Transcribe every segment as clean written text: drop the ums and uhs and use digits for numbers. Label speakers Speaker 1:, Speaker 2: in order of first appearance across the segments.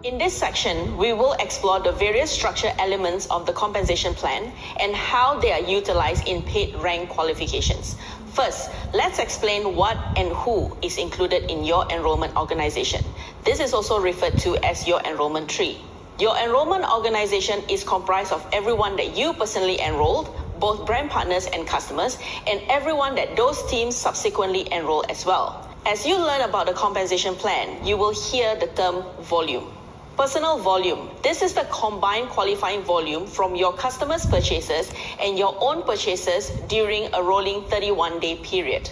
Speaker 1: In this section, we will explore the various structure elements of the compensation plan and how they are utilized in paid rank qualifications. First, let's explain what and who is included in your enrollment organization. This is also referred to as your enrollment tree. Your enrollment organization is comprised of everyone that you personally enrolled, both brand partners and customers, and everyone that those teams subsequently enroll as well. As you learn about the compensation plan, you will hear the term volume. Personal volume. This is the combined qualifying volume from your customers' purchases and your own purchases during a rolling 31-day period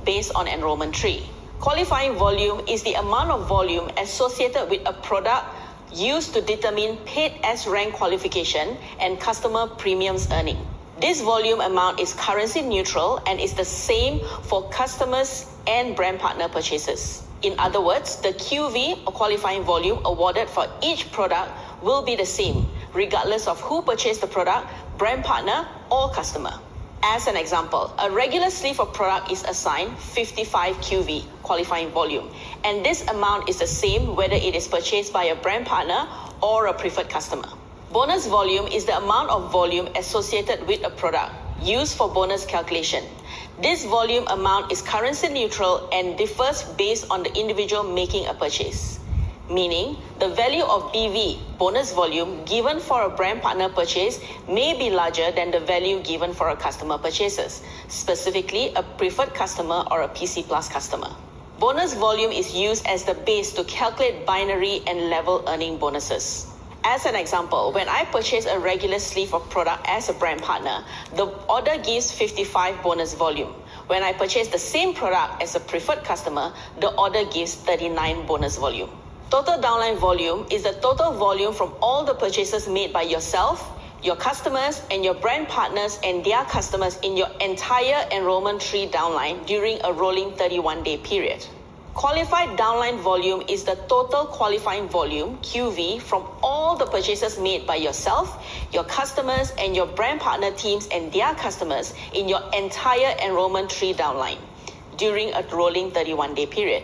Speaker 1: based on enrollment tree. Qualifying volume is the amount of volume associated with a product used to determine paid as rank qualification and customer premiums earning. This volume amount is currency neutral and is the same for customers and brand partner purchases. In other words, the QV or qualifying volume awarded for each product will be the same, regardless of who purchased the product, brand partner or customer. As an example, a regular sleeve of product is assigned 55 QV qualifying volume, and this amount is the same whether it is purchased by a brand partner or a preferred customer. Bonus volume is the amount of volume associated with a product used for bonus calculation. This volume amount is currency neutral and differs based on the individual making a purchase. Meaning, the value of BV, bonus volume, given for a brand partner purchase may be larger than the value given for a customer purchases, specifically a preferred customer or a PC Plus customer. Bonus volume is used as the base to calculate binary and level earning bonuses. As an example, when I purchase a regular sleeve of product as a brand partner, the order gives 55 bonus volume. When I purchase the same product as a preferred customer, the order gives 39 bonus volume. Total downline volume is the total volume from all the purchases made by yourself, your customers, and your brand partners and their customers in your entire enrollment tree downline during a rolling 31-day period. Qualified downline volume is the total qualifying volume, QV, from all the purchases made by yourself, your customers, and your brand partner teams and their customers in your entire enrollment tree downline during a rolling 31-day period.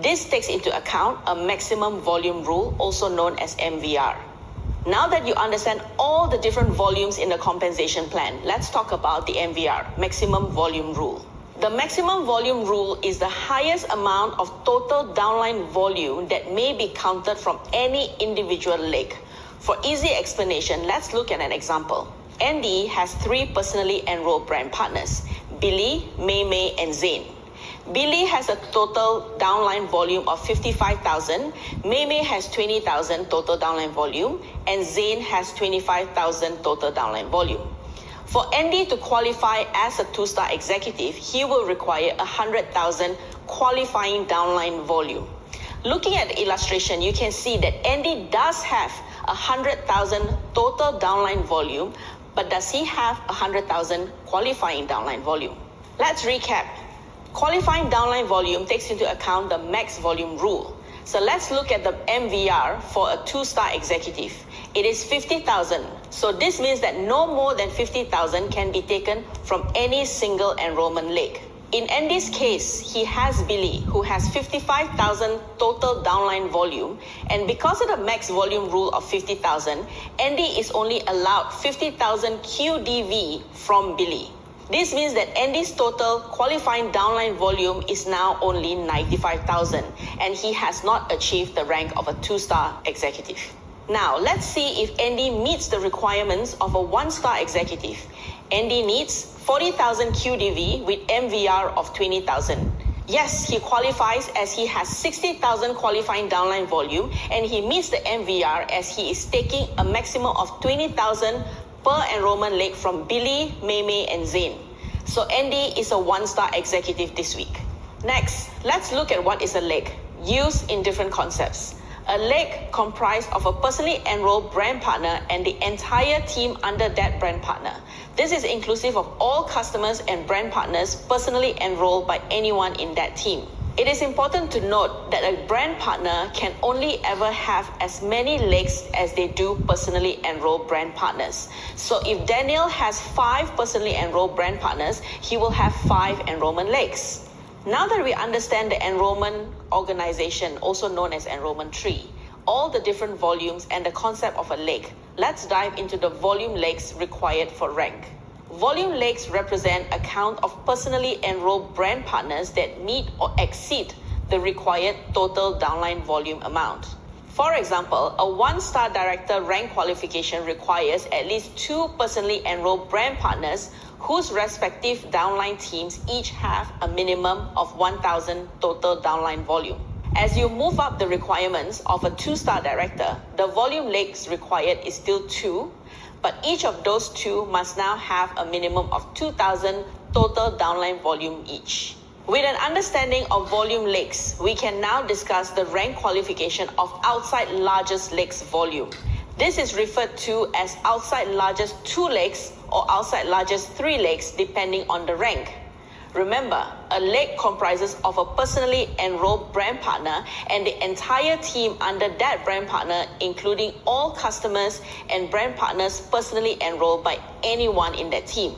Speaker 1: This takes into account a maximum volume rule, also known as MVR. Now that you understand all the different volumes in the compensation plan, let's talk about the MVR, maximum volume rule. The maximum volume rule is the highest amount of total downline volume that may be counted from any individual leg. For easy explanation, let's look at an example. Andy has 3 personally enrolled brand partners, Billy, May, and Zane. Billy has a total downline volume of 55,000, May has 20,000 total downline volume, and Zane has 25,000 total downline volume. For Andy to qualify as a 2-star executive, he will require 100,000 qualifying downline volume. Looking at the illustration, you can see that Andy does have 100,000 total downline volume, but does he have 100,000 qualifying downline volume? Let's recap. Qualifying downline volume takes into account the max volume rule. So let's look at the MVR for a 2-star executive. It is 50,000. So this means that no more than 50,000 can be taken from any single enrollment leg. In Andy's case, he has Billy, who has 55,000 total downline volume. And because of the max volume rule of 50,000, Andy is only allowed 50,000 QDV from Billy. This means that Andy's total qualifying downline volume is now only 95,000, and he has not achieved the rank of a 2-star executive. Now, let's see if Andy meets the requirements of a 1-star executive. Andy needs 40,000 QDV with MVR of 20,000. Yes, he qualifies as he has 60,000 qualifying downline volume, and he meets the MVR as he is taking a maximum of 20,000 per enrollment leg from Billy, May, and Zane. So Andy is a 1-star executive this week. Next, let's look at what is a leg, used in different concepts. A leg comprised of a personally enrolled brand partner and the entire team under that brand partner. This is inclusive of all customers and brand partners personally enrolled by anyone in that team. It is important to note that a brand partner can only ever have as many legs as they do personally enrolled brand partners. So if Daniel has 5 personally enrolled brand partners, he will have 5 enrollment legs. Now that we understand the enrollment organization, also known as enrollment tree, all the different volumes and the concept of a lake, let's dive into the volume lakes required for rank. Volume lakes represent a count of personally enrolled brand partners that meet or exceed the required total downline volume amount. For example, a 1-star director rank qualification requires at least 2 personally enrolled brand partners whose respective downline teams each have a minimum of 1,000 total downline volume. As you move up the requirements of a 2-star director, the volume lakes required is still 2, but each of those 2 must now have a minimum of 2,000 total downline volume each. With an understanding of volume lakes, we can now discuss the rank qualification of outside largest lakes volume. This is referred to as outside largest 2 lakes or outside largest 3 lakes depending on the rank. Remember, a lake comprises of a personally enrolled brand partner and the entire team under that brand partner, including all customers and brand partners personally enrolled by anyone in that team.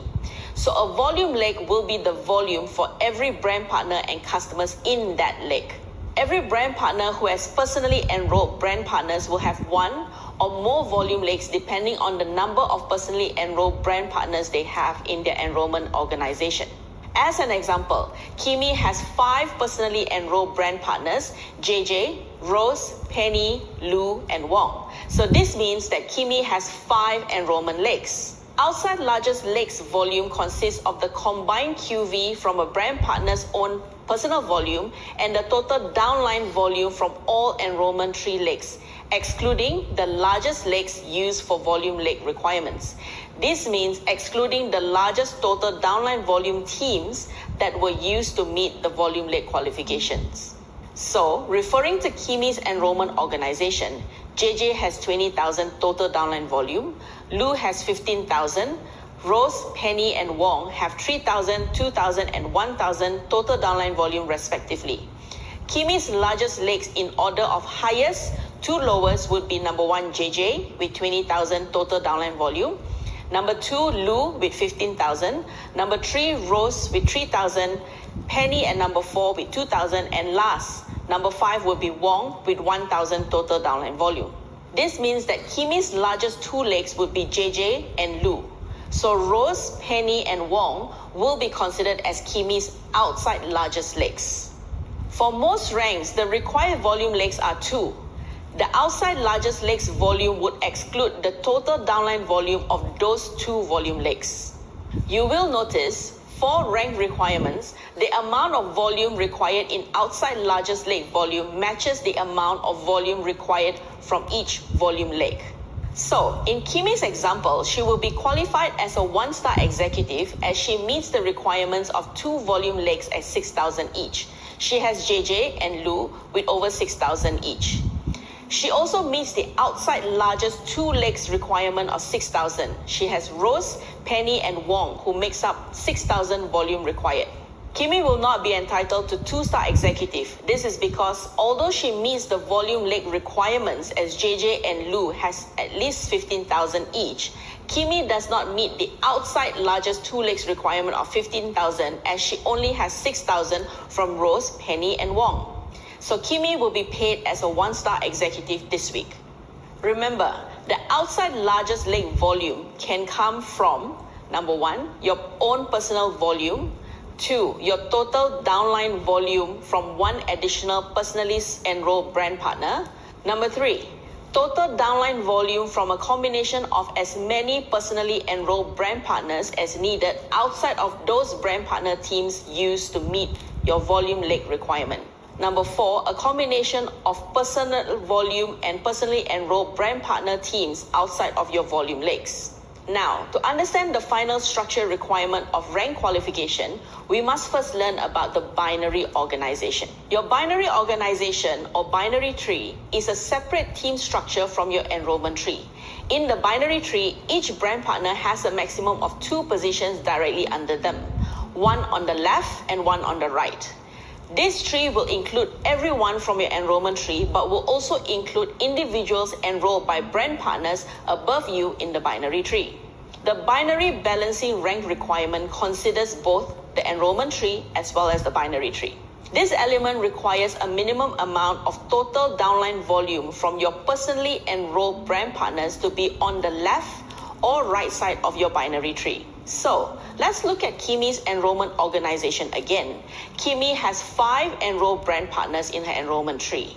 Speaker 1: So a volume lake will be the volume for every brand partner and customers in that lake. Every brand partner who has personally enrolled brand partners will have 1 or more volume lakes depending on the number of personally enrolled brand partners they have in their enrollment organization. As an example, Kimi has 5 personally enrolled brand partners: JJ, Rose, Penny, Lou, and Wong. So this means that Kimi has 5 enrollment lakes. Outside largest lakes volume consists of the combined QV from a brand partner's own personal volume and the total downline volume from all enrollment tree lakes, excluding the largest lakes used for volume lake requirements. This means excluding the largest total downline volume teams that were used to meet the volume lake qualifications. So, referring to Kimi's enrollment organization, JJ has 20,000 total downline volume, Lou has 15,000, Rose, Penny, and Wong have 3,000, 2,000, and 1,000 total downline volume respectively. Kimi's largest lakes in order of highest to lowest would be number 1, JJ with 20,000 total downline volume, number 2, Lou with 15,000, number 3, Rose with 3,000, Penny and number 4 with 2,000, and last, number 5 would be Wong with 1,000 total downline volume. This means that Kimi's largest 2 lakes would be JJ and Lou. So Rose, Penny, and Wong will be considered as Kimi's outside largest lakes. For most ranks, the required volume lakes are 2. The outside largest lakes volume would exclude the total downline volume of those 2 volume lakes. You will notice for rank requirements, the amount of volume required in outside largest lake volume matches the amount of volume required from each volume lake. So, in Kimi's example, she will be qualified as a 1-star executive as she meets the requirements of 2 volume lakes at 6,000 each. She has JJ and Lou with over 6,000 each. She also meets the outside largest 2 lakes requirement of 6,000. She has Rose, Penny, and Wong, who makes up 6,000 volume required. Kimi will not be entitled to 2-star executive. This is because although she meets the volume lake requirements as JJ and Lou has at least 15,000 each, Kimi does not meet the outside largest 2 lakes requirement of 15,000 as she only has 6,000 from Rose, Penny, and Wong. So Kimi will be paid as a 1-star executive this week. Remember, the outside largest lake volume can come from, number 1, your own personal volume, 2, your total downline volume from 1 additional personally enrolled brand partner, number 3, total downline volume from a combination of as many personally enrolled brand partners as needed outside of those brand partner teams used to meet your volume lake requirement. Number 4, a combination of personal volume and personally enrolled brand partner teams outside of your volume lakes. Now, to understand the final structure requirement of rank qualification, we must first learn about the binary organization. Your binary organization or binary tree is a separate team structure from your enrollment tree. In the binary tree, each brand partner has a maximum of 2 positions directly under them, one on the left and one on the right. This tree will include everyone from your enrollment tree, but will also include individuals enrolled by brand partners above you in the binary tree. The binary balancing rank requirement considers both the enrollment tree as well as the binary tree. This element requires a minimum amount of total downline volume from your personally enrolled brand partners to be on the left or right side of your binary tree. So let's look at Kimi's enrollment organization again. Kimi has 5 enrolled brand partners in her enrollment tree.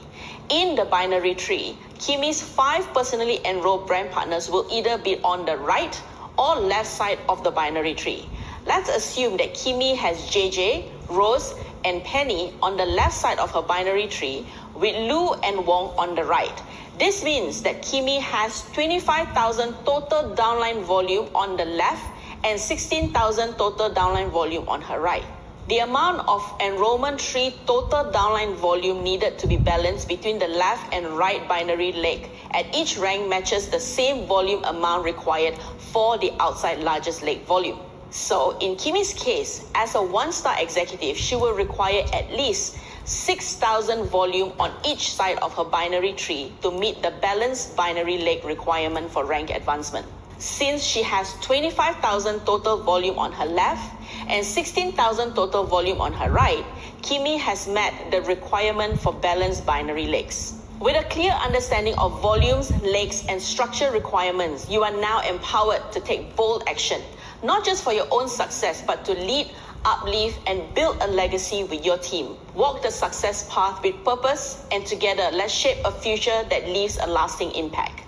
Speaker 1: In the binary tree, Kimi's 5 personally enrolled brand partners will either be on the right or left side of the binary tree. Let's assume that Kimi has JJ, Rose, and Penny on the left side of her binary tree with Lou and Wong on the right. This means that Kimi has 25,000 total downline volume on the left and 16,000 total downline volume on her right. The amount of enrollment tree total downline volume needed to be balanced between the left and right binary leg at each rank matches the same volume amount required for the outside largest leg volume. So in Kimi's case, as a 1-star executive, she will require at least 6,000 volume on each side of her binary tree to meet the balanced binary leg requirement for rank advancement. Since she has 25,000 total volume on her left and 16,000 total volume on her right, Kimi has met the requirement for balanced binary legs. With a clear understanding of volumes, legs, and structure requirements, you are now empowered to take bold action, not just for your own success, but to lead, uplift, and build a legacy with your team. Walk the success path with purpose, and together, let's shape a future that leaves a lasting impact.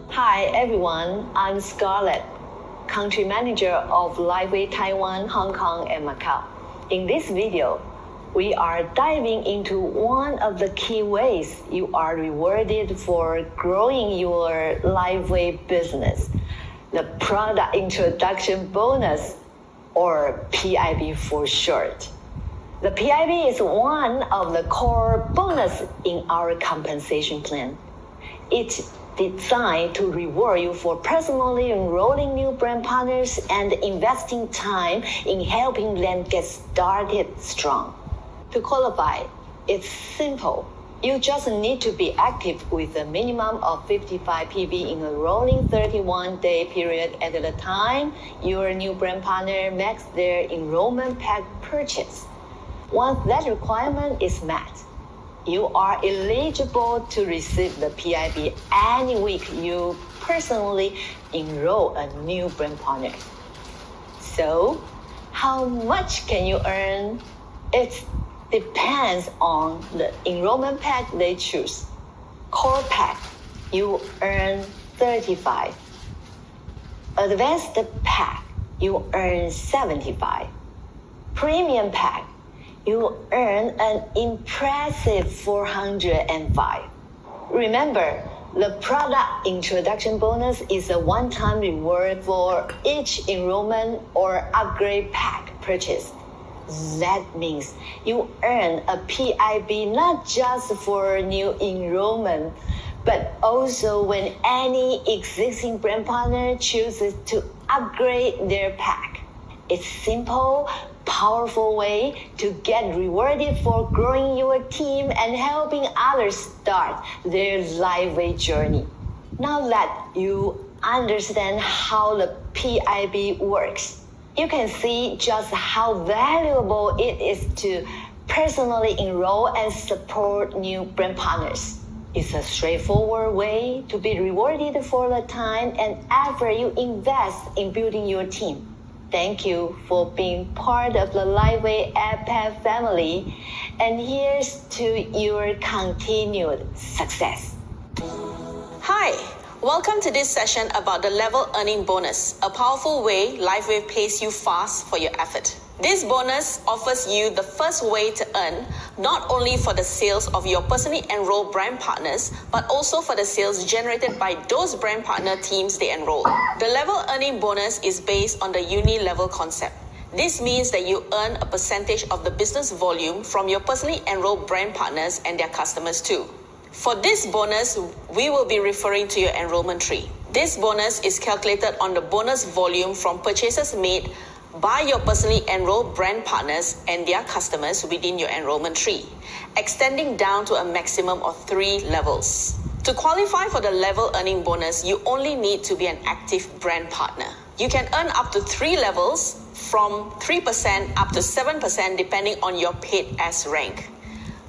Speaker 2: Hi everyone, I'm Scarlett, Country Manager of Lifewave Taiwan, Hong Kong, and Macau. In this video, we are diving into one of the key ways you are rewarded for growing your Lifewave business, the Product Introduction Bonus, or PIB for short. The PIB is one of the core bonus in our compensation plan. It's designed to reward you for personally enrolling new brand partners and investing time in helping them get started strong. To qualify, it's simple. You just need to be active with a minimum of 55 PV in a rolling 31-day period at the time your new brand partner makes their enrollment pack purchase. Once that requirement is met, you are eligible to receive the PIB any week you personally enroll a new brand partner. So, how much can you earn? It depends on the enrollment pack they choose. Core pack, you earn 35. Advanced pack, you earn 75. Premium pack, you earn an impressive 405. Remember, the product introduction bonus is a one-time reward for each enrollment or upgrade pack purchase. That means you earn a PIB not just for new enrollment, but also when any existing brand partner chooses to upgrade their pack. It's simple, powerful way to get rewarded for growing your team and helping others start their Lifewave journey. Now that you understand how the PIB works, you can see just how valuable it is to personally enroll and support new brand partners. It's a straightforward way to be rewarded for the time and effort you invest in building your team. Thank you for being part of the Lifewave AppPad family, and here's to your continued success.
Speaker 1: Hi, welcome to this session about the level earning bonus, a powerful way Lifewave pays you fast for your effort. This bonus offers you the first way to earn, not only for the sales of your personally enrolled brand partners, but also for the sales generated by those brand partner teams they enroll. The level earning bonus is based on the uni-level concept. This means that you earn a percentage of the business volume from your personally enrolled brand partners and their customers too. For this bonus, we will be referring to your enrollment tree. This bonus is calculated on the bonus volume from purchases made by your personally enrolled brand partners and their customers within your enrollment tree, extending down to a maximum of 3 levels. To qualify for the level earning bonus, you only need to be an active brand partner. You can earn up to 3 levels from 3% up to 7% depending on your paid as rank.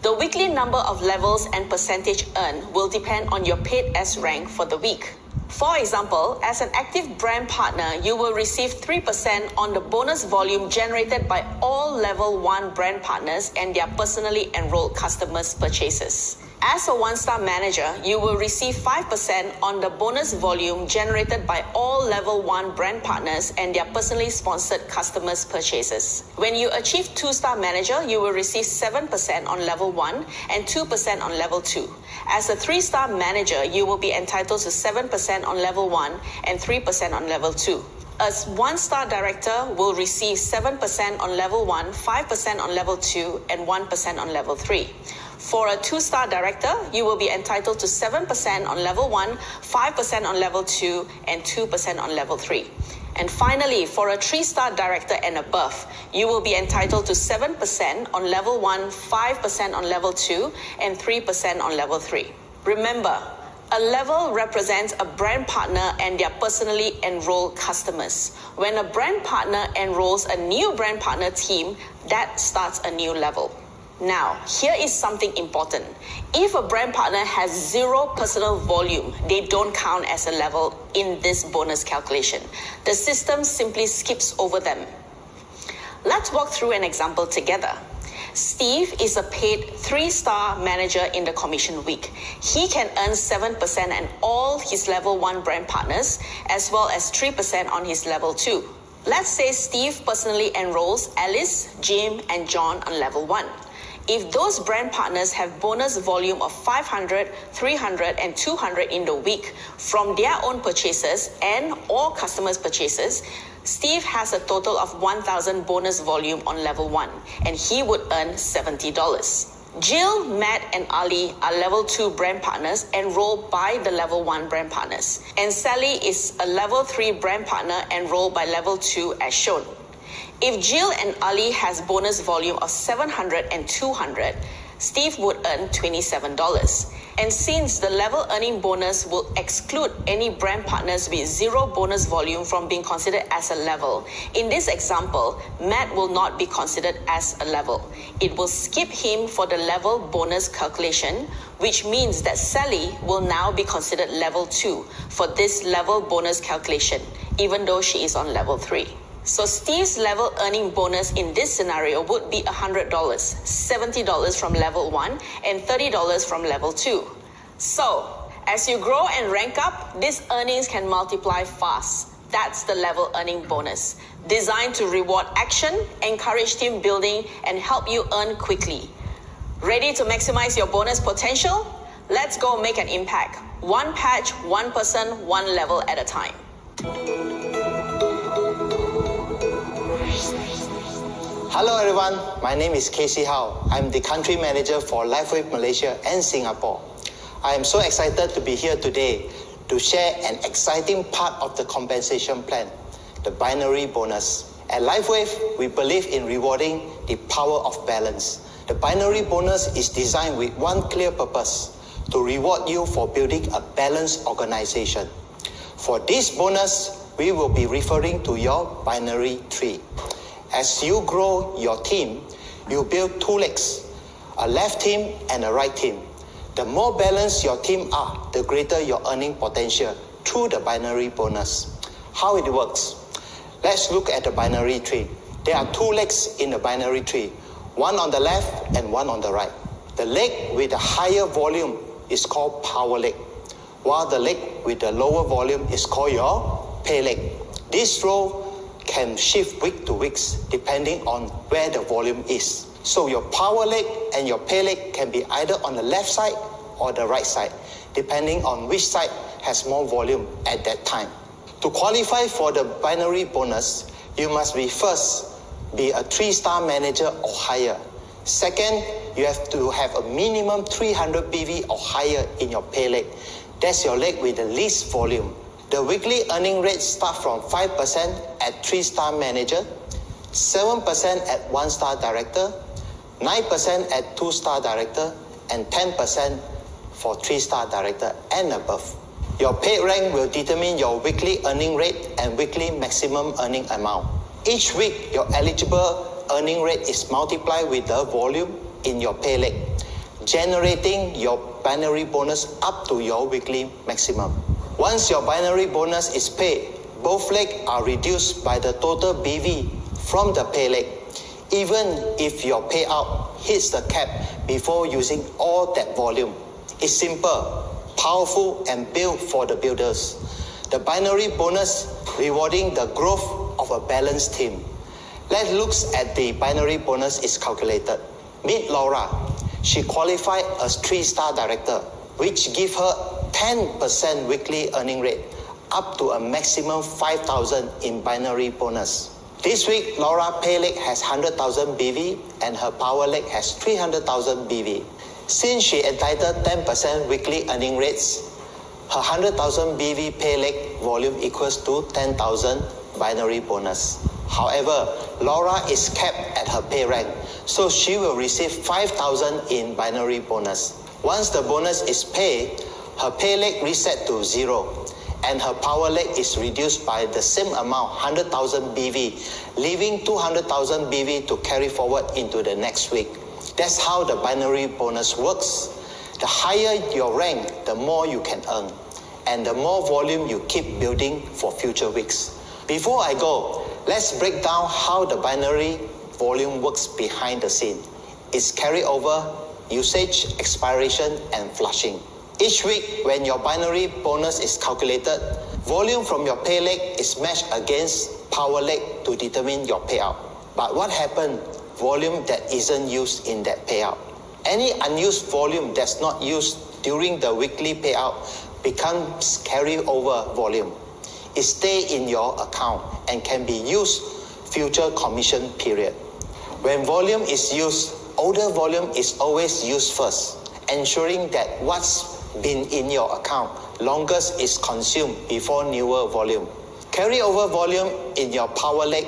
Speaker 1: The weekly number of levels and percentage earned will depend on your paid as rank for the week. For example, as an active brand partner, you will receive 3% on the bonus volume generated by all level 1 brand partners and their personally enrolled customers' purchases. As a 1-star manager, you will receive 5% on the bonus volume generated by all level 1 brand partners and their personally sponsored customers' purchases. When you achieve 2-star manager, you will receive 7% on level 1 and 2% on level 2. As a 3-star manager, you will be entitled to 7% on level 1 and 3% on level 2. A 1-star director will receive 7% on level 1, 5% on level 2, and 1% on level 3. For a 2-star director, you will be entitled to 7% on level 1, 5% on level 2, and 2% on level 3. And finally, for a 3-star director and above, you will be entitled to 7% on level 1, 5% on level 2, and 3% on level 3. Remember, a level represents a brand partner and their personally enrolled customers. When a brand partner enrolls a new brand partner team, that starts a new level. Now, here is something important. If a brand partner has 0 personal volume, they don't count as a level in this bonus calculation. The system simply skips over them. Let's walk through an example together. Steve is a paid 3-star manager in the commission week. He can earn 7% on all his level 1 brand partners, as well as 3% on his level 2. Let's say Steve personally enrolls Alice, Jim, and John on level 1. If those brand partners have bonus volume of 500, 300, and 200 in the week from their own purchases and or customers' purchases, Steve has a total of 1,000 bonus volume on level 1, and he would earn $70. Jill, Matt, and Ali are level 2 brand partners enrolled by the level 1 brand partners, and Sally is a level 3 brand partner enrolled by level 2 as shown. If Jill and Ali has bonus volume of 700 and 200, Steve would earn $27. And since the level earning bonus will exclude any brand partners with 0 bonus volume from being considered as a level, in this example, Matt will not be considered as a level. It will skip him for the level bonus calculation, which means that Sally will now be considered level 2 for this level bonus calculation, even though she is on level 3. So Steve's level earning bonus in this scenario would be $100, $70 from level 1 and $30 from level 2. So as you grow and rank up, these earnings can multiply fast. That's the level earning bonus, designed to reward action, encourage team building, and help you earn quickly. Ready to maximize your bonus potential? Let's go make an impact. 1 patch, 1 person, 1 level at a time.
Speaker 3: Hello everyone, my name is Casey Howe. I'm the country manager for Lifewave Malaysia and Singapore. I am so excited to be here today to share an exciting part of the compensation plan, the binary bonus. At Lifewave, we believe in rewarding the power of balance. The binary bonus is designed with one clear purpose, to reward you for building a balanced organization. For this bonus, we will be referring to your binary tree. As you grow your team, you build 2 legs, a left team and a right team. The more balanced your team are, the greater your earning potential through the binary bonus. How it works? Let's look at the binary tree. There are 2 legs in the binary tree, one on the left and one on the right. The leg with the higher volume is called power leg, while the leg with the lower volume is called your pay leg. This row can shift week to week depending on where the volume is. So your power leg and your pay leg can be either on the left side or the right side, depending on which side has more volume at that time. To qualify for the binary bonus, you must be first be a 3-star manager or higher. Second, you have to have a minimum 300 PV or higher in your pay leg. That's your leg with the least volume. The weekly earning rates start from 5% at 3-star manager, 7% at 1-star director, 9% at 2-star director, and 10% for 3-star director and above. Your paid rank will determine your weekly earning rate and weekly maximum earning amount. Each week, your eligible earning rate is multiplied with the volume in your pay leg, generating your binary bonus up to your weekly maximum. Once your binary bonus is paid, both legs are reduced by the total BV from the pay leg, even if your payout hits the cap before using all that volume. It's simple, powerful, and built for the builders. The binary bonus rewarding the growth of a balanced team. Let's look at the binary bonus is calculated. Meet Laura. She qualified as 3-star director, which give her 10% weekly earning rate, up to a maximum 5,000 in binary bonus. This week, Laura pay leg has 100,000 BV and her power leg has 300,000 BV. Since she entitled 10% weekly earning rates, her 100,000 BV pay leg volume equals to 10,000 binary bonus. However, Laura is capped at her pay rank, so she will receive 5,000 in binary bonus. Once the bonus is paid, her pay leg reset to 0, and her power leg is reduced by the same amount, 100,000 BV, leaving 200,000 BV to carry forward into the next week. That's how the binary bonus works. The higher your rank, the more you can earn, and the more volume you keep building for future weeks. Before I go, let's break down how the binary volume works behind the scene. It's carryover, usage, expiration, and flushing. Each week, when your binary bonus is calculated, volume from your pay leg is matched against power leg to determine your payout. But what happens? Volume that isn't used in that payout. Any unused volume that's not used during the weekly payout becomes carryover volume. It stays in your account and can be used future commission period. When volume is used, older volume is always used first, ensuring that what's been in your account longest is consumed before newer volume. Carryover volume in your power leg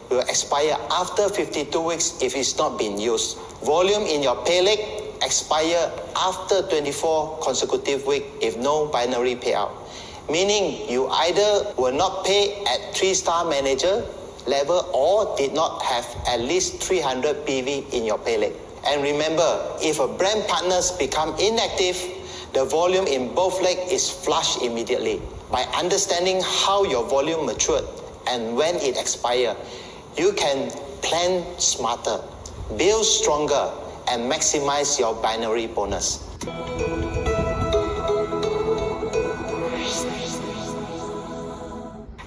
Speaker 3: will expire after 52 weeks if it's not been used. Volume in your pay leg expire after 24 consecutive weeks if no binary payout. Meaning you either will not pay at 3-star manager level or did not have at least 300 PV in your pay leg. And remember, if a brand partners become inactive, the volume in both legs is flushed immediately. By understanding how your volume matured and when it expires, you can plan smarter, build stronger, and maximize your binary bonus.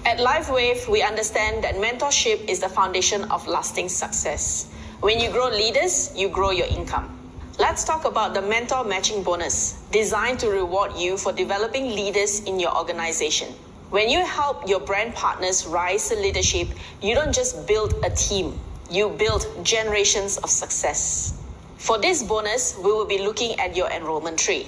Speaker 1: At Lifewave, we understand that mentorship is the foundation of lasting success. When you grow leaders, you grow your income. Let's talk about the mentor matching bonus, designed to reward you for developing leaders in your organization. When you help your brand partners rise to leadership, you don't just build a team, you build generations of success. For this bonus, we will be looking at your enrollment tree.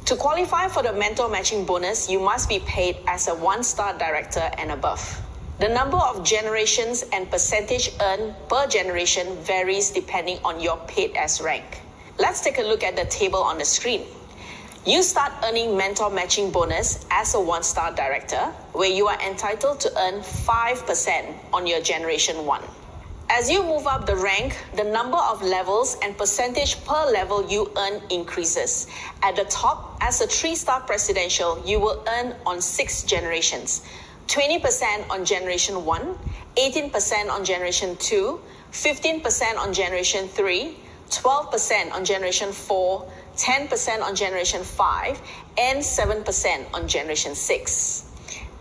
Speaker 1: To qualify for the mentor matching bonus, you must be paid as a 1-star director and above. The number of generations and percentage earned per generation varies depending on your paid as rank. Let's take a look at the table on the screen. You start earning mentor matching bonus as a 1-star director, where you are entitled to earn 5% on your generation 1. As you move up the rank, the number of levels and percentage per level you earn increases. At the top, as a 3-star presidential, you will earn on 6 generations. 20% on generation 1, 18% on generation 2, 15% on generation 3, 12% on generation 4, 10% on generation 5, and 7% on generation 6.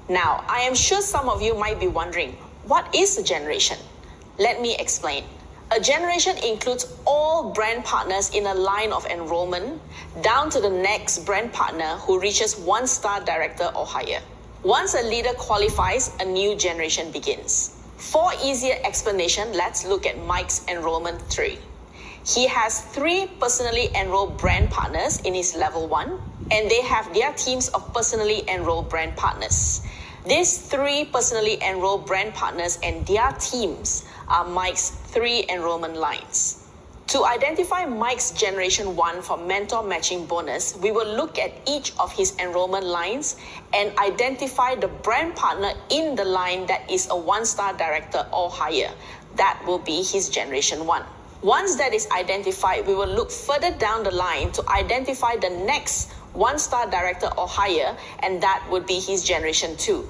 Speaker 1: Now, I am sure some of you might be wondering, what is a generation? Let me explain. A generation includes all brand partners in a line of enrollment, down to the next brand partner who reaches 1-star director or higher. Once a leader qualifies, a new generation begins. For easier explanation, let's look at Mike's enrollment tree. He has 3 personally enrolled brand partners in his level 1, and they have their teams of personally enrolled brand partners. These 3 personally enrolled brand partners and their teams are Mike's 3 enrollment lines. To identify Mike's Generation 1 for mentor matching bonus, we will look at each of his enrollment lines and identify the brand partner in the line that is a 1-star director or higher. That will be his Generation 1. Once that is identified, we will look further down the line to identify the next 1-star director or higher, and that would be his Generation 2.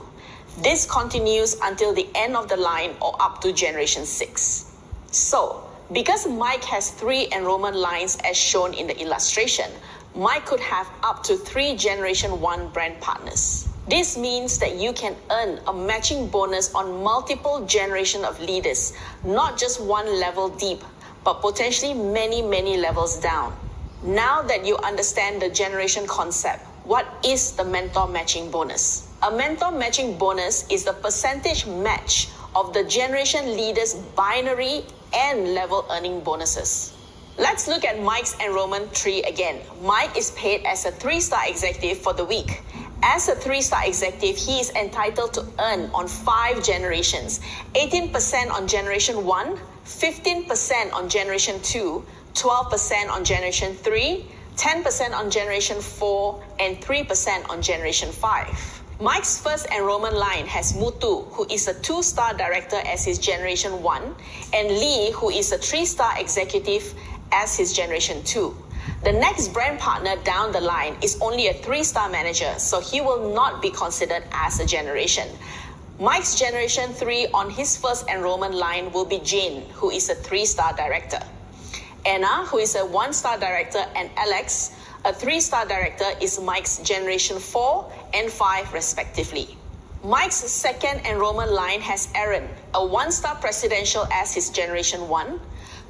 Speaker 1: This continues until the end of the line or up to Generation 6. So, because Mike has 3 enrollment lines as shown in the illustration, Mike could have up to 3 Generation 1 brand partners. This means that you can earn a matching bonus on multiple generations of leaders, not just one level deep, but potentially many levels down. Now that you understand the generation concept, what is the mentor matching bonus? A mentor matching bonus is the percentage match of the generation leaders' binary and level earning bonuses. Let's look at Mike's enrollment tree again. Mike is paid as a 3-star executive for the week. As a 3-star executive, he is entitled to earn on 5 generations: 18% on Generation 1, 15% on Generation 2, 12% on Generation 3, 10% on Generation 4, and 3% on Generation 5. Mike's first enrollment line has Mutu, who is a 2-star director as his Generation 1, and Lee, who is a 3-star executive as his Generation 2. The next brand partner down the line is only a 3-star manager, so he will not be considered as a generation. Mike's Generation 3 on his first enrollment line will be Jane, who is a 3-star director. Anna, who is a 1-star director, and Alex, a 3-star director, is Mike's Generation 4 and 5 respectively. Mike's second enrollment line has Aaron, a 1-star presidential as his Generation 1,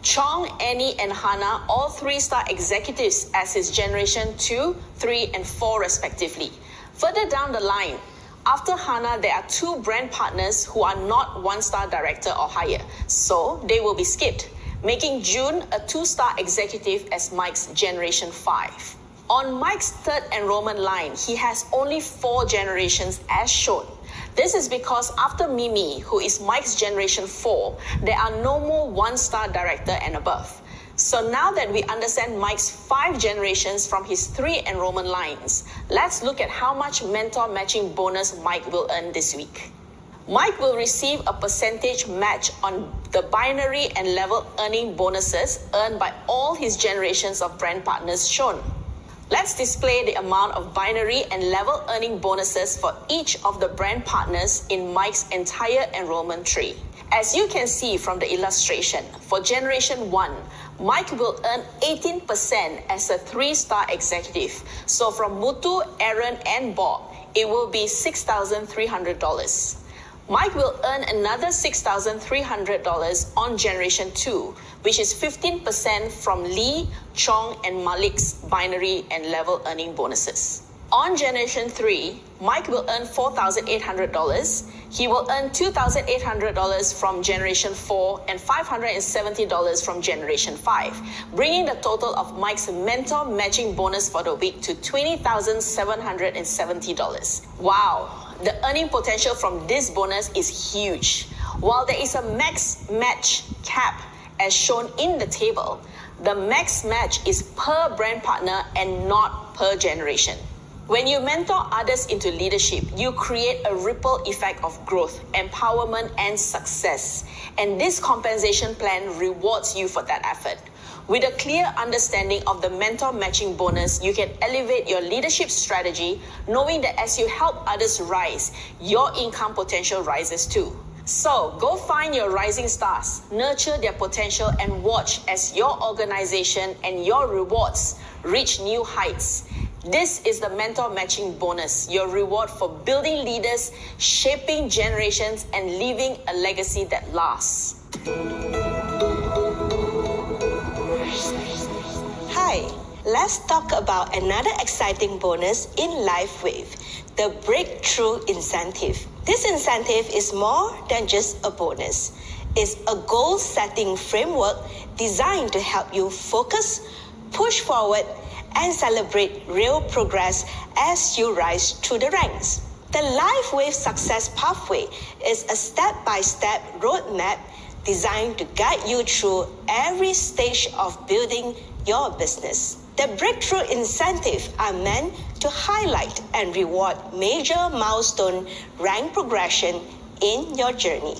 Speaker 1: Chong, Annie, and Hannah, all 3-star executives as his Generation 2, 3, and 4 respectively. Further down the line, after Hannah, there are 2 brand partners who are not 1-star director or higher, so they will be skipped, making June a 2-star executive as Mike's Generation 5. On Mike's third enrollment line, he has only 4 generations as shown. This is because after Mimi, who is Mike's Generation 4, there are no more 1-star director and above. So now that we understand Mike's 5 generations from his 3 enrollment lines, let's look at how much mentor matching bonus Mike will earn this week. Mike will receive a percentage match on the binary and level earning bonuses earned by all his generations of brand partners shown. Let's display the amount of binary and level earning bonuses for each of the brand partners in Mike's entire enrollment tree. As you can see from the illustration, for Generation 1, Mike will earn 18% as a 3-star executive. So from Mutu, Aaron, and Bob, it will be $6,300. Mike will earn another $6,300 on Generation 2, which is 15% from Lee, Chong, and Malik's binary and level earning bonuses. On Generation 3, Mike will earn $4,800. He will earn $2,800 from Generation 4 and $570 from Generation 5, bringing the total of Mike's mentor matching bonus for the week to $20,770. Wow! The earning potential from this bonus is huge. While there is a max match cap as shown in the table, the max match is per brand partner and not per generation. When you mentor others into leadership, you create a ripple effect of growth, empowerment, and success. And this compensation plan rewards you for that effort. With a clear understanding of the mentor matching bonus, you can elevate your leadership strategy, knowing that as you help others rise, your income potential rises too. So go find your rising stars, nurture their potential, and watch as your organization and your rewards reach new heights. This is the mentor matching bonus, your reward for building leaders, shaping generations, and leaving a legacy that lasts.
Speaker 4: Hi, let's talk about another exciting bonus in Lifewave, the Breakthrough Incentive. This incentive is more than just a bonus. It's a goal-setting framework designed to help you focus, push forward, and celebrate real progress as you rise through the ranks. The Lifewave Success Pathway is a step-by-step roadmap designed to guide you through every stage of building your business. The breakthrough incentives are meant to highlight and reward major milestone rank progression in your journey.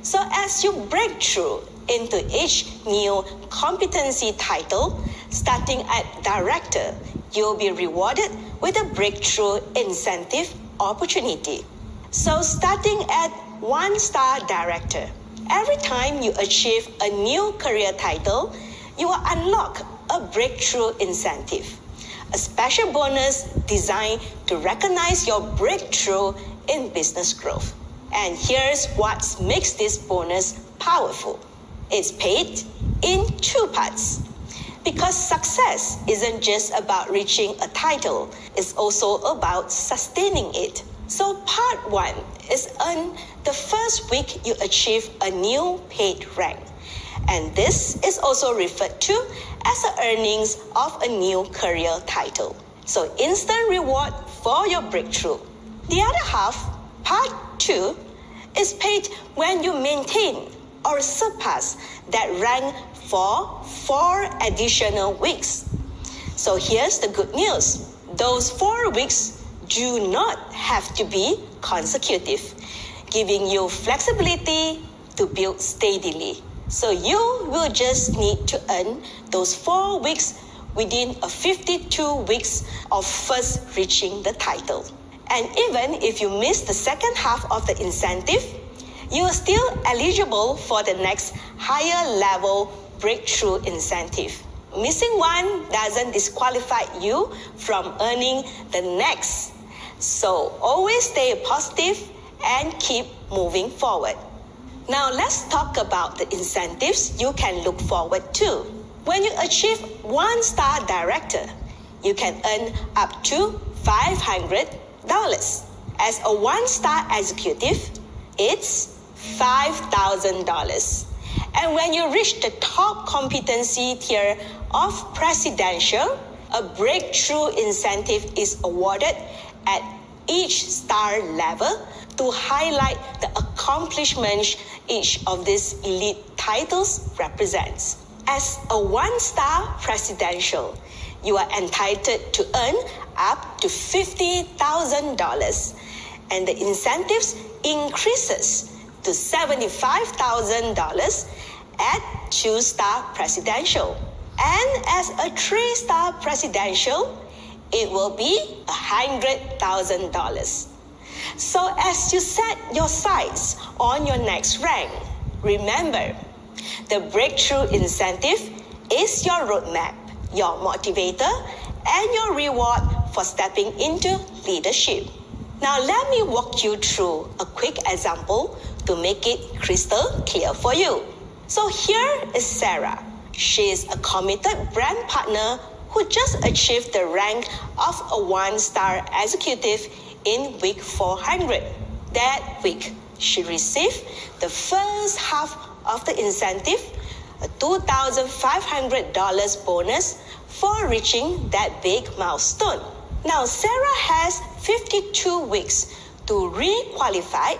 Speaker 4: So as you break through into each new competency title, starting at director, you'll be rewarded with a breakthrough incentive opportunity. So starting at 1-star director, every time you achieve a new career title, you will unlock a breakthrough incentive, a special bonus designed to recognize your breakthrough in business growth. And here's what makes this bonus powerful. It's paid in 2 parts. Because success isn't just about reaching a title, it's also about sustaining it. So part 1 is earn the first week you achieve a new paid rank. And this is also referred to as the earnings of a new career title. So instant reward for your breakthrough. The other half, part 2, is paid when you maintain or surpass that rank for 4 additional weeks. So here's the good news. Those 4 weeks do not have to be consecutive, giving you flexibility to build steadily. So you will just need to earn those 4 weeks within a 52 weeks of first reaching the title. And even if you miss the second half of the incentive, you are still eligible for the next higher level breakthrough incentive. Missing one doesn't disqualify you from earning the next. So always stay positive and keep moving forward. Now let's talk about the incentives you can look forward to. When you achieve 1-star director, you can earn up to $500. As a 1-star executive, it's $5,000. And when you reach the top competency tier of presidential, a breakthrough incentive is awarded at each star level to highlight the accomplishments each of these elite titles represents. As a 1-star presidential, you are entitled to earn up to $50,000, and the incentives increases to $75,000 at 2-star presidential. And as a 3-star presidential, it will be $100,000. So as you set your sights on your next rank, remember, the breakthrough incentive is your roadmap, your motivator, and your reward for stepping into leadership. Now let me walk you through a quick example to make it crystal clear for you. So here is Sarah. She is a committed brand partner who just achieved the rank of a 1-star executive in week 400. That week, she received the first half of the incentive, a $2,500 bonus for reaching that big milestone. Now, Sarah has 52 weeks to re-qualify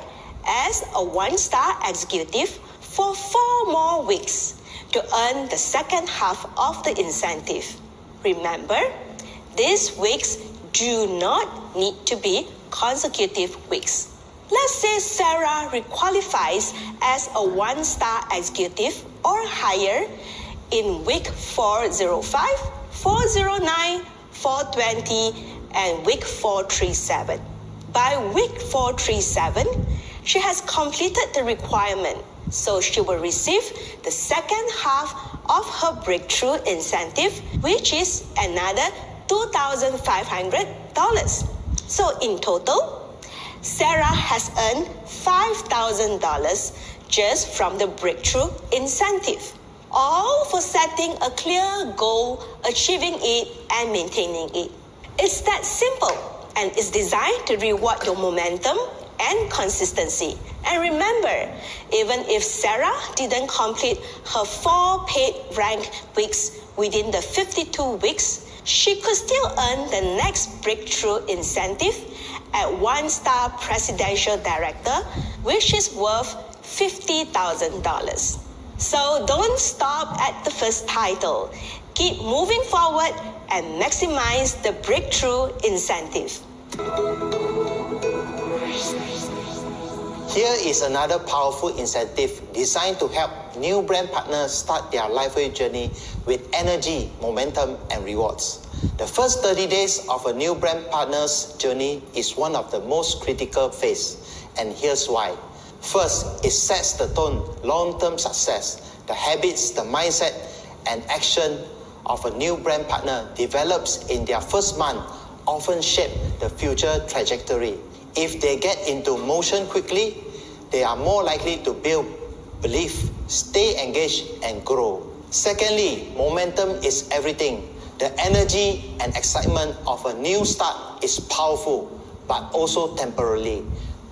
Speaker 4: as a 1-star executive for 4 more weeks to earn the second half of the incentive. Remember, these weeks do not need to be consecutive weeks. Let's say Sarah requalifies as a 1-star executive or higher in week 405, 409, 420, and week 437. By week 437, she has completed the requirement, so she will receive the second half of her breakthrough incentive, which is another $2,500. So in total, Sarah has earned $5,000 just from the breakthrough incentive, all for setting a clear goal, achieving it, and maintaining it. It's that simple, and it's designed to reward your momentum and consistency. And remember, even if Sarah didn't complete her 4 paid rank weeks within the 52 weeks, she could still earn the next breakthrough incentive at 1-star presidential director, which is worth $50,000. So don't stop at the first title. Keep moving forward and maximize the breakthrough incentive.
Speaker 3: Here is another powerful incentive designed to help new brand partners start their Lifewave journey with energy, momentum, and rewards. The first 30 days of a new brand partner's journey is one of the most critical phases, and here's why. First, it sets the tone, long-term success. The habits, the mindset, and action of a new brand partner develops in their first month often shape the future trajectory. If they get into motion quickly, they are more likely to build belief, stay engaged, and grow. Secondly, momentum is everything. The energy and excitement of a new start is powerful, but also temporary.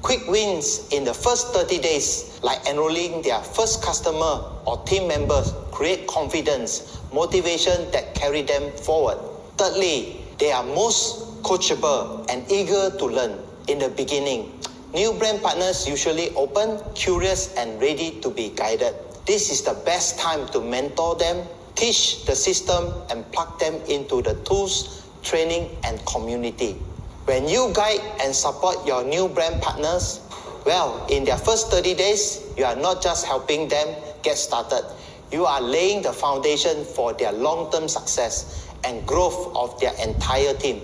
Speaker 3: Quick wins in the first 30 days, like enrolling their first customer or team members, create confidence, motivation that carry them forward. Thirdly, they are most coachable and eager to learn. In the beginning, new brand partners usually open, curious, and ready to be guided. This is the best time to mentor them, teach the system, and plug them into the tools, training, and community. When you guide and support your new brand partners, well, in their first 30 days, you are not just helping them get started. You are laying the foundation for their long-term success and growth of their entire team.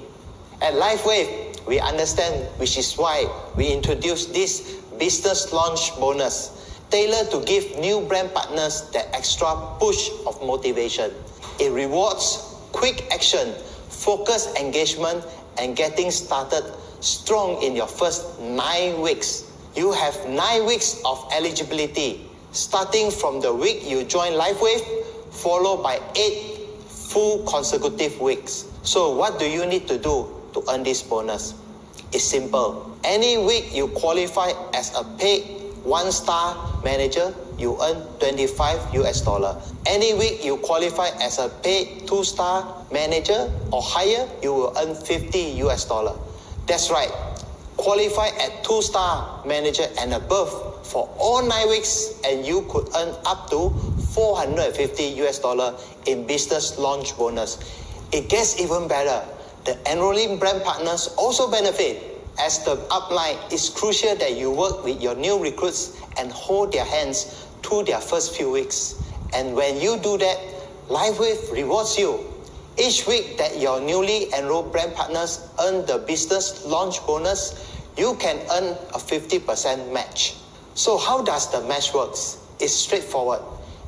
Speaker 3: At Lifewave, we understand, which is why we introduced this business launch bonus, tailored to give new brand partners that extra push of motivation. It rewards quick action, focused engagement, and getting started strong in your first 9 weeks. You have 9 weeks of eligibility, starting from the week you join Lifewave, followed by 8 full consecutive weeks. So what do you need to do to earn this bonus? It's simple. Any week you qualify as a paid 1-star manager, you earn $25. Any week you qualify as a paid 2-star manager or higher, you will earn $50. That's right. Qualify at 2-star manager and above for all 9 weeks, and you could earn up to $450 in business launch bonus. It gets even better. The enrolling brand partners also benefit, as the upline. It's crucial that you work with your new recruits and hold their hands through their first few weeks. And when you do that, Lifewave rewards you. Each week that your newly enrolled brand partners earn the business launch bonus, you can earn a 50% match. So how does the match work? It's straightforward.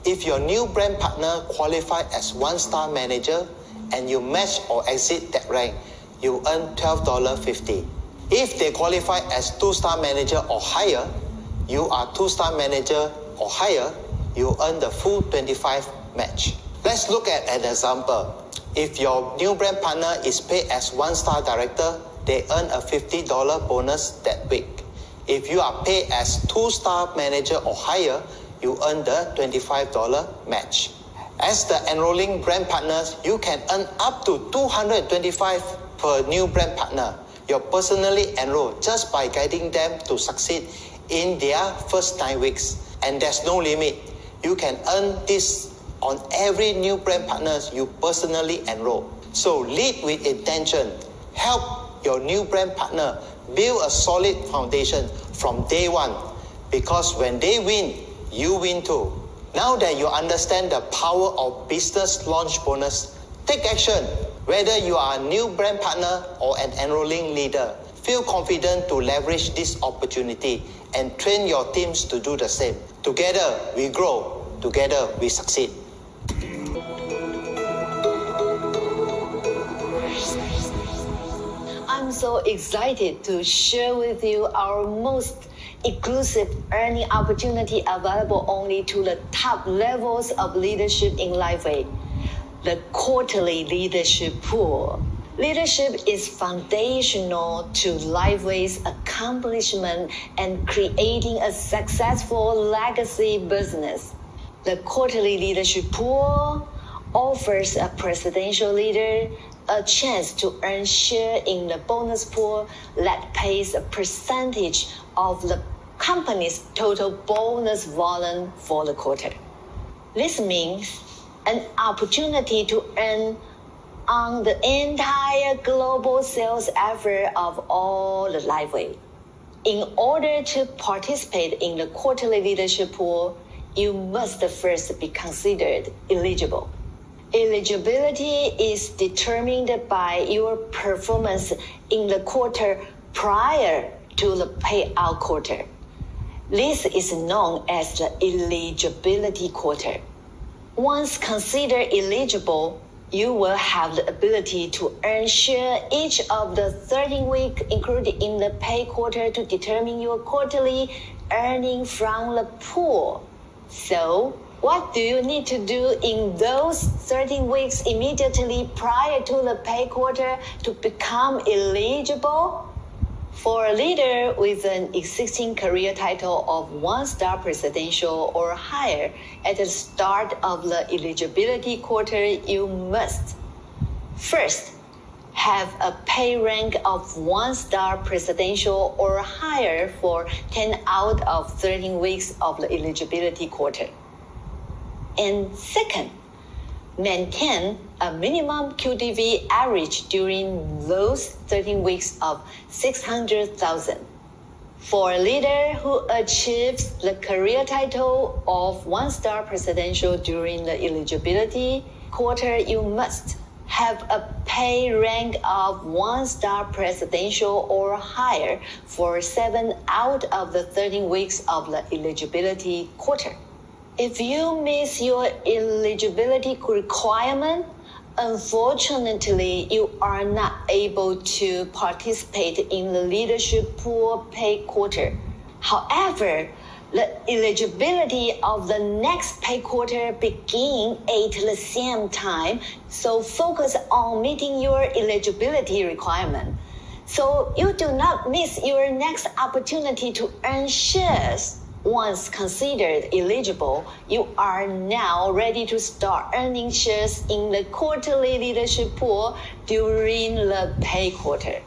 Speaker 3: If your new brand partner qualifies as 1-star manager and you match or exceed that rank, you earn $12.50. If they qualify as 2-star manager or higher, you are 2-star manager or higher, you earn the full 25 match. Let's look at an example. If your new brand partner is paid as 1-star director, they earn a $50 bonus that week. If you are paid as 2-star manager or higher, you earn the $25 match. As the enrolling brand partners, you can earn up to $225 per new brand partner. You're personally enrolled just by guiding them to succeed in their first 9 weeks. And there's no limit. You can earn this on every new brand partners you personally enroll. So lead with intention. Help your new brand partner build a solid foundation from day one. Because when they win, you win too. Now that you understand the power of business launch bonus, take action. Whether you are a new brand partner or an enrolling leader, feel confident to leverage this opportunity and train your teams to do the same. Together, we grow. Together, we succeed.
Speaker 2: I'm so excited to share with you our most exclusive earning opportunity available only to the top levels of leadership in Lifewave, the quarterly leadership pool. Leadership is foundational to Lifewave's accomplishment and creating a successful legacy business. The quarterly leadership pool offers a presidential leader a chance to earn share in the bonus pool that pays a percentage of the company's total bonus volume for the quarter. This means an opportunity to earn on the entire global sales effort of all the Lifewave. In order to participate in the quarterly leadership pool, you must first be considered eligible. Eligibility is determined by your performance in the quarter prior to the payout quarter. This is known as the eligibility quarter. Once considered eligible, you will have the ability to earn share each of the 13 weeks included in the pay quarter to determine your quarterly earning from the pool. So, what do you need to do in those 13 weeks immediately prior to the pay quarter to become eligible? For a leader with an existing career title of 1-star presidential or higher at the start of the eligibility quarter, you must first have a pay rank of 1-star presidential or higher for 10 out of 13 weeks of the eligibility quarter. And second, maintain a minimum QDV average during those 13 weeks of 600,000. For a leader who achieves the career title of 1-star presidential during the eligibility quarter, you must have a pay rank of 1-star presidential or higher for 7 out of the 13 weeks of the eligibility quarter. If you miss your eligibility requirement, unfortunately, you are not able to participate in the leadership pool pay quarter. However, the eligibility of the next pay quarter begins at the same time, so focus on meeting your eligibility requirement. So you do not miss your next opportunity to earn shares. Once considered eligible, you are now ready to start earning shares in the quarterly leadership pool during the pay quarter.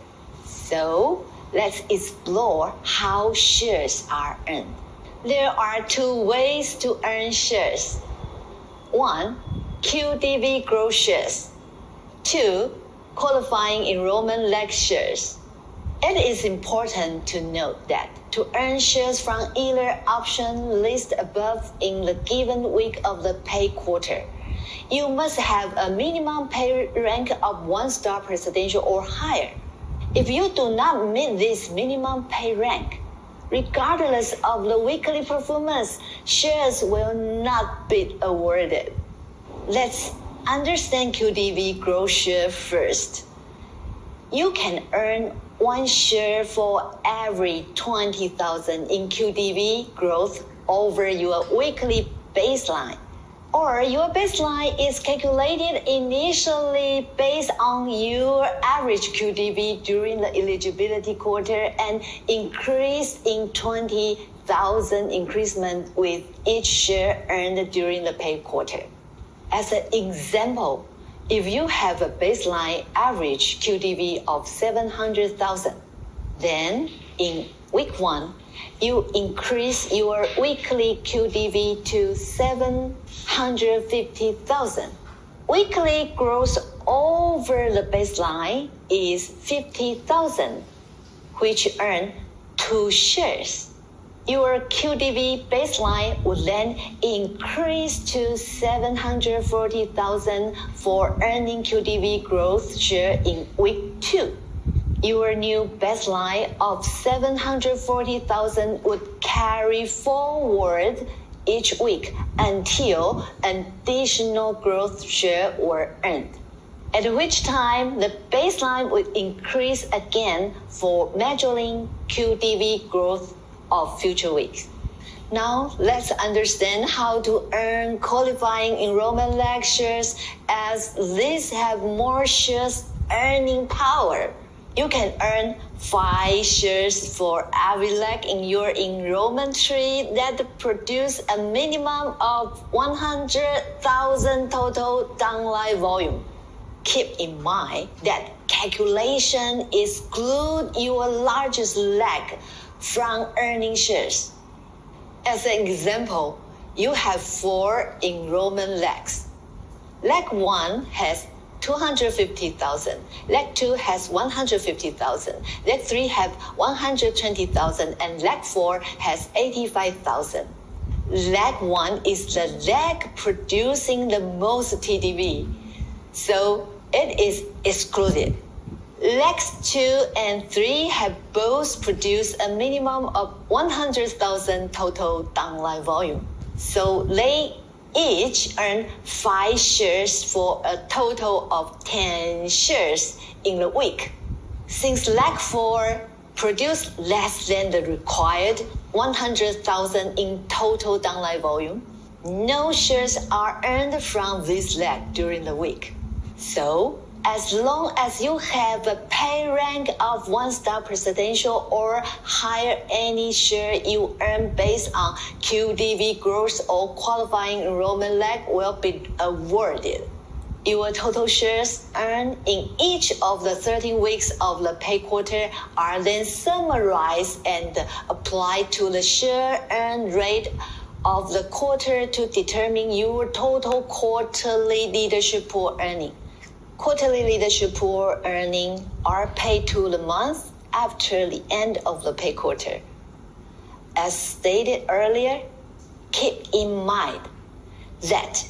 Speaker 2: So let's explore how shares are earned. There are 2 ways to earn shares. 1. QDV growth shares. 2. Qualifying enrollment lag shares. It is important to note that to earn shares from either option listed above in the given week of the pay quarter, you must have a minimum pay rank of 1-star presidential or higher. If you do not meet this minimum pay rank, regardless of the weekly performance, shares will not be awarded. Let's understand QDV growth share first. You can earn 1 share for every 20,000 in QDV growth over your weekly baseline. Or your baseline is calculated initially based on your average QDV during the eligibility quarter and increased in 20,000 increment with each share earned during the pay quarter. As an example, if you have a baseline average QDV of 700,000, then in week 1, you increase your weekly QDV to 750,000. Weekly growth over the baseline is 50,000, which earn 2 shares. Your QDV baseline would then increase to 740,000 for earning QDV growth share in week 2. Your new baseline of 740,000 would carry forward each week until additional growth share were earned, at which time the baseline would increase again for measuring QDV growth of future weeks. Now let's understand how to earn qualifying enrollment lag shares, as these have more shares earning power. You can earn 5 shares for every lag in your enrollment tree that produce a minimum of 100,000 total downline volume. Keep in mind that calculation excludes your largest lag from earning shares. As an example, you have 4 enrollment legs. Leg 1 has 250,000. Leg 2 has 150,000. Leg 3 have 120,000. And leg 4 has 85,000. Leg 1 is the leg producing the most TDV, so it is excluded. Legs 2 and 3 have both produced a minimum of 100,000 total downline volume, so they each earn 5 shares for a total of 10 shares in the week. Since leg 4 produced less than the required 100,000 in total downline volume, no shares are earned from this leg during the week. So, as long as you have a pay rank of 1-star presidential or higher, any share you earn based on QDV growth or qualifying enrollment leg will be awarded. Your total shares earned in each of the 13 weeks of the pay quarter are then summarized and applied to the share earned rate of the quarter to determine your total quarterly leadership pool earning. Quarterly leadership pool earnings are paid to the month after the end of the pay quarter. As stated earlier, keep in mind that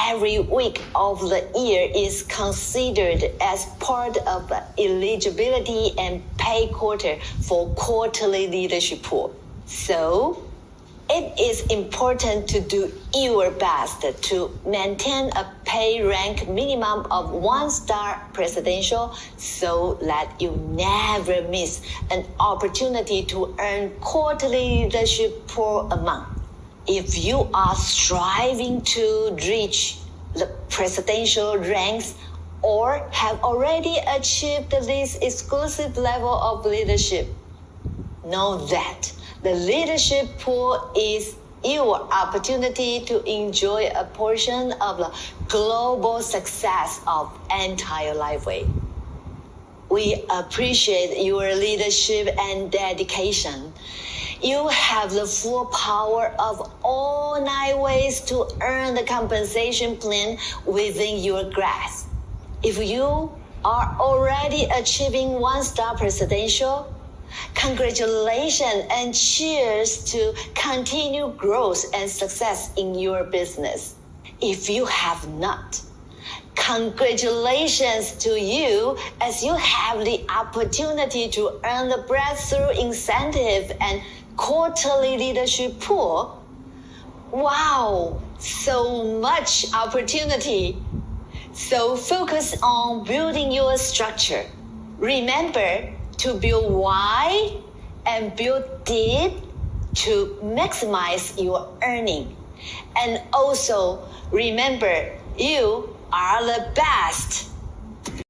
Speaker 2: every week of the year is considered as part of the eligibility and pay quarter for quarterly leadership pool. So, it is important to do your best to maintain a pay rank minimum of 1-star presidential so that you never miss an opportunity to earn quarterly leadership pool amount. If you are striving to reach the presidential ranks or have already achieved this exclusive level of leadership, know that the leadership pool is your opportunity to enjoy a portion of the global success of entire Lifewave. We appreciate your leadership and dedication. You have the full power of all 9 ways to earn the compensation plan within your grasp. If you are already achieving 1-star presidential, congratulations and cheers to continued growth and success in your business. If you have not, congratulations to you as you have the opportunity to earn the breakthrough incentive and quarterly leadership pool. Wow, so much opportunity. So focus on building your structure. Remember to build why and build did to maximize your earning. And also remember, you are the best.